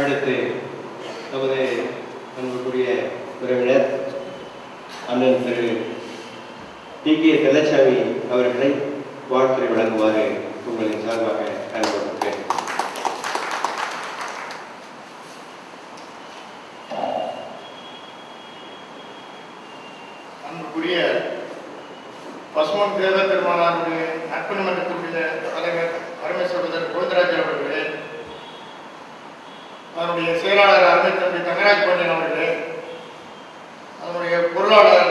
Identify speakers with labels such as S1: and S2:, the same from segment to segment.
S1: அடுத்து நமது அன்புக்குரிய உறவினர் அண்ணன் திரு டி.கே. செல்லச்சாமி அவர்களை வாழ்த்துரை வழங்குமாறு உங்களின் சார்பாக அனுப்பப்பட்டேன்.
S2: அன்புக்குரிய பசுமன் தேவ பெருமானாருடைய நட்பு மன்றத்தினுடைய தலைவர் அருமை சகோதரர் கோவிந்தராஜ் அவர்களே, அதனுடைய செயலாளர் அருமை தம்பி தங்கராஜ் பாண்டியன் அவர்களே, அதனுடைய பொருளாளர்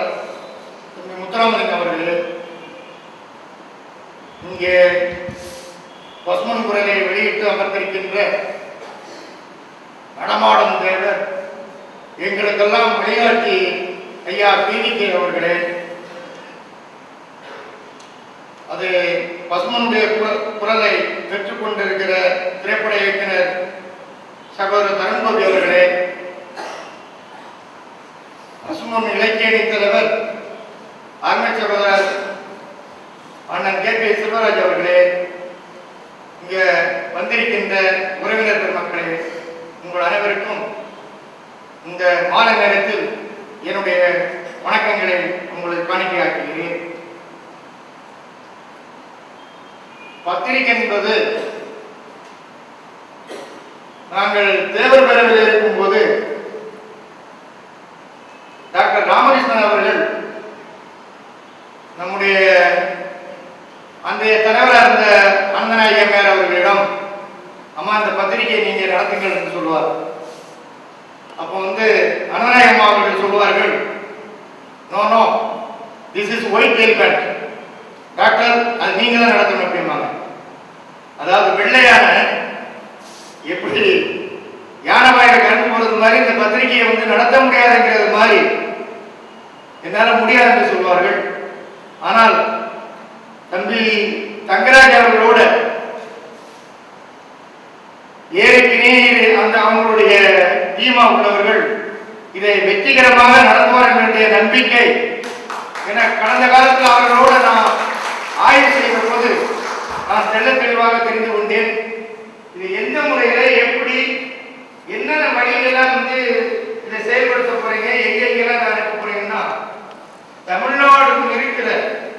S2: தம்பி முத்துராமலிங்கம் அவர்களே, இங்கே பசுமன் குரலை வெளியிட்டு அமர்ந்திருக்கின்ற நடமாடும் தேவர், எங்களுக்கெல்லாம் வழிகாட்டி ஐயா பி.வி.கே. அவர்களே, அது பசுமனுடைய குரலை பெற்றுக்கொண்டிருக்கிற திரைப்பட இயக்குனர் சகோதரர் தருண்கோபி அவர்களே, பசுமன் இலக்கியணி தலைவர் அருமை சகோதரர் அண்ணன் கே.பி. செல்வராஜ் அவர்களே, இங்கே வந்திருக்கின்ற உறவினர் பெருமக்களே, உங்கள் அனைவருக்கும் இந்த மாலை நேரத்தில் என்னுடைய வணக்கங்களை உங்களுக்கு காணிக்கையாக்குகிறேன். பத்திரிகை என்பது நாங்கள் தேவர் பேரவையில் இருக்கும்போது டாக்டர் ராமகிருஷ்ணன் அவர்கள் நம்முடைய அன்றைய தலைவராக இருந்த அண்ணனாயர் அவர்களிடம், அம்மா இந்த பத்திரிகையை நீங்க நடத்துங்கள் என்று சொல்லுவார். அப்போ அண்ணனாயம்மா அவர்கள் சொல்லுவார்கள், no no this is white elephant doctor, அது நீங்க தான் நடத்தணும் அப்படிம்பாங்க. அதாவது வெள்ளையான எப்படி யானை வாயில கருத்து போறது மாதிரி இந்த பத்திரிகையை நடத்த முடியாதுங்கிறது மாதிரி என்னால முடியாது என்று சொல்வார்கள். ஆனால் தம்பி தங்கராஜ் அவர்களோட ஏற்கனவே அந்த அவங்களுடைய டீமா உள்ளவர்கள் இதை வெற்றிகரமாக நடத்துவார்கள் என்ற நம்பிக்கை, என கடந்த காலத்தில் அவர்களோடு நான் ஆய்வு செய்த போது நான் தெள்ள தெளிவாக தெரிந்து கொண்டேன். இது எந்த முறையில எப்படி என்னென்ன வழிகளெல்லாம் இதை செயல்படுத்த போறீங்க, எங்கெங்கெல்லாம் நான் அனுப்ப போறீங்கன்னா, தமிழ்நாடு இருக்கிற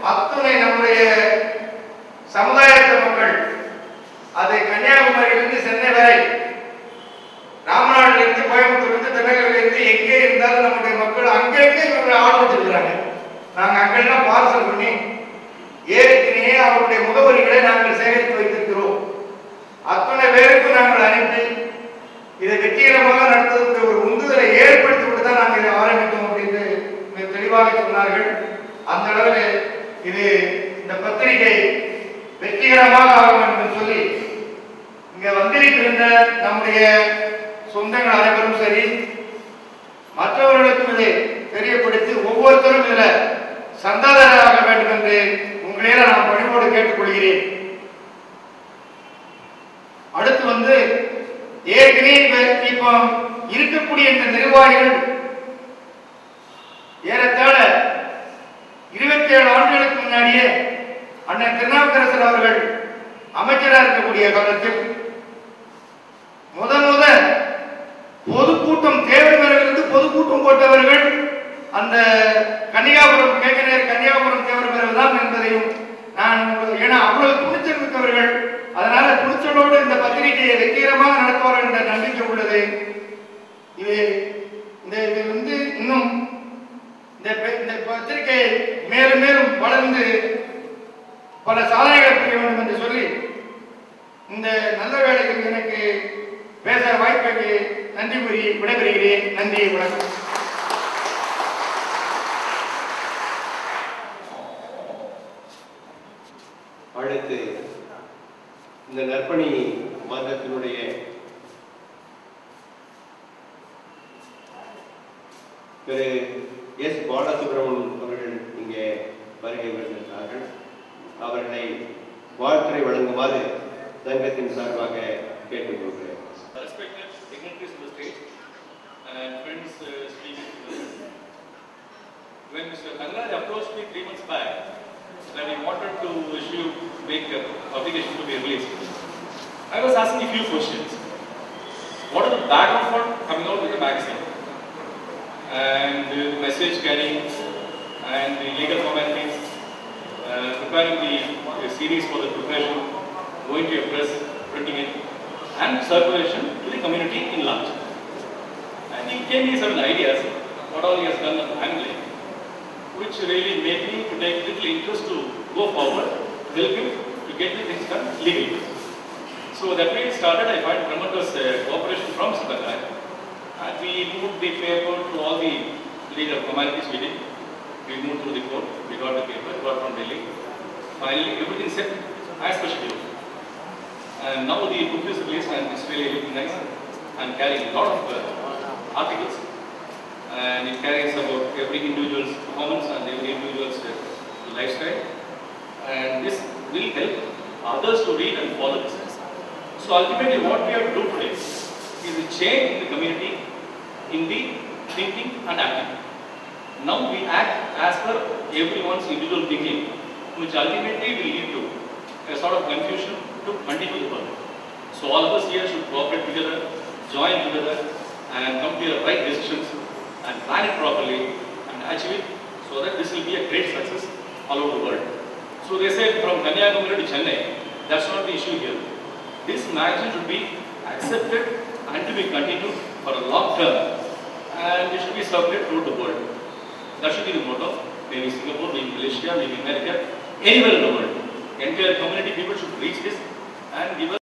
S2: அத்துணை நம்முடைய சமுதாயத்த மக்கள், அது கன்னியாகுமரியிலிருந்து சென்னை வரை, ராமநாட்டிலிருந்து கோயம்புத்தூர்லேருந்து திருநெல்வேலியிலிருந்து எங்கே இருந்தாலும் நம்முடைய மக்கள் அங்கங்கே இவங்களை ஆள் வச்சிருக்கிறாங்க. நாங்கள் அங்கெல்லாம் பார்சல் பண்ணி ஏற்கனவே அவருடைய முகவரிகளை நாங்கள் சேகரித்து வைத்திருக்கிறோம். அத்தனை பேருக்கும் நாங்கள் அனுப்பி இதை வெற்றிகரமாக நடத்துவதற்கு ஒரு உந்துதலை ஏற்படுத்திவிட்டு தான் நாங்கள் இதை ஆரம்பித்தோம் அப்படின்னு மிக தெளிவாக சொன்னார்கள். அந்த அளவில் இது இந்த பத்திரிகை வெற்றிகரமாக ஆகும் என்று சொல்லி இங்க வந்திருக்கின்ற நம்முடைய சொந்தங்கள் அனைவரும் சரி, மற்றவர்களுக்கும் இதை தெரியப்படுத்தி ஒவ்வொருத்தரும் இதுல சந்தாதாரராக வேண்டும் என்று உங்களையே நான் பணிவோடு கேட்டுக்கொள்கிறேன். அடுத்து ஏற்கனவே இப்போ இருக்கக்கூடிய இந்த நிர்வாகிகள் ஏறத்தாழ 27 ஆண்டுகளுக்கு முன்னாடியே அண்ணன் திருநாவுக்கரசர் அவர்கள் அமைச்சராக இருக்கக்கூடிய காலத்தில் முத பொதுக்கூட்டம் தேவர்மரிலிருந்து பொதுக்கூட்டம் போட்டவர்கள் அந்த கன்னியாகுமரம் கன்னியாகுமரம் தேவர்மரம் தான் என்பதையும் நான், ஏன்னா அவ்வளவு துணிச்சல் மிக்கவர்கள், அதனால துணிச்சலோடு இந்த பத்திரிகையை வெற்றிகரமாக நடத்துவார்கள் என்ற நம்பிக்கை உள்ளது. இது இன்னும் இந்த பத்திரிகை மேலும் மேலும் வளர்ந்து பல சாதனைகளை புரிய வேண்டும் என்று சொல்லி இந்த நல்ல வேளையில் எனக்கு பேச வாய்ப்புக்கு நன்றி கூறி விடைபெறுகிறேன். நன்றி, வணக்கம்.
S1: அடுத்து இந்த நற்பணி மன்றத்தினுடைய திரு எஸ். பாலசுப்ரமணியன் அவர்கள் இங்கே வருகை வருகின்றார்கள். அவர்களை வாழ்த்துரை வழங்குமாறு சங்கத்தின் சார்பாக கேட்டுக்கொள்கிறேன்.
S3: Respected dignitaries on the stage and friends speaking. When Mr. Kangaraj approached me 3 months back that he wanted to make a publication to be released, I was asking a few questions. What are the background for coming out with a magazine. And message carrying and the legal formalities, preparing the series for the preparation, going to a press, printing it, and circulation to the community in large. And he gave me certain ideas, what all he has done at handling, which really made me to take little interest to go forward, help him to get the things done legally. So that way it started. I find tremendous cooperation from Siddharth. And we moved the paper to all the legal formalities we did. We moved through the court, we got the paper, got from Delhi. Finally, everything set as per schedule. And now the book is released and it's really looking nice. I'm carrying a lot of articles. And it carries about every individual's performance and every individual's lifestyle. And this will help others to read and follow this. So ultimately what we have to do today is a change in the community in the thinking and acting. Now we act as per everyone's individual thinking, which ultimately will lead to a sort of confusion to continue the work. So all of us here should cooperate together, join together and come to the right decisions and plan it properly and achieve it so that this will be a great success all over the world. So they said from Kanyakumari to Chennai, that's not the issue here. This magazine should be accepted and to be continued for a long term and it should be circulated throughout the world. That should be the motto. Maybe Singapore, maybe Malaysia, maybe America, anywhere in the world. Entire community people should reach this and give us